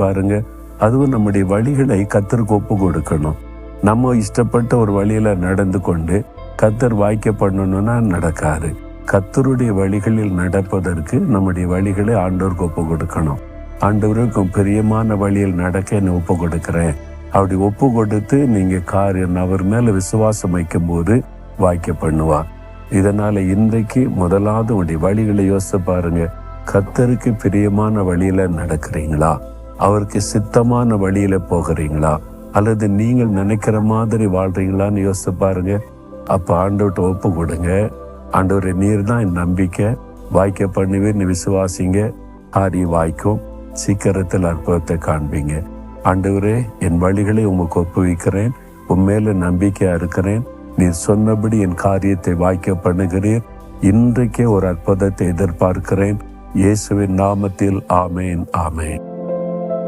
பாருங்க. அதுவும் நம்முடைய வழிகளை கர்த்தருக்கு ஒப்பு கொடுக்கணும். நம்ம இஷ்டப்பட்ட ஒரு வழியில நடந்து கொண்டு கர்த்தர் வாய்க்க பண்ணணும்னா நடக்காது. கர்த்தருடைய வழிகளில் நடப்பதற்கு நம்முடைய வழிகளை ஆண்டவருக்கு ஒப்பு கொடுக்கணும். ஆண்டவருக்கும் பிரியமான வழியில் நடக்க என்னை ஒப்பு கொடுக்கிறேன். அப்படி ஒப்பு கொடுத்து நீங்க காரியம் அவர் மேல விசுவாசம் வைக்கும் போது வாய்க்க பண்ணுவார். இதனால இன்றைக்கு முதலாவது உடைய வழிகளை யோசித்து பாருங்க. கர்த்தருக்கு பிரியமான வழியில நடக்கிறீங்களா? அவருக்கு சித்தமான வழியில போகிறீங்களா? அல்லது நீங்கள் நினைக்கிற மாதிரி வாழ்றீங்களான்னு யோசித்து பாருங்க. அப்ப ஆண்டவர்கிட்ட ஒப்பு கொடுங்க. ஆண்டவரை நீர் தான் என் நம்பிக்கை, வாய்க்க பண்ணுவேன்னு விசுவாசிங்க. காரியம் வாய்க்கும். சீக்கிரத்தில் அற்புதத்தை காண்பீங்க. ஆண்டவரே, என் வழிகளை உமக்கு ஒப்புவிக்கிறேன், உண்மையில நம்பிக்கையா இருக்கிறேன், நீர் சொன்னபடி என் காரியத்தை வாய்க்க பண்ணுகிறீர். இன்றைக்கே ஒரு அற்புதத்தை எதிர்பார்க்கிறேன். இயேசுவின் நாமத்தில் ஆமேன், ஆமேன்.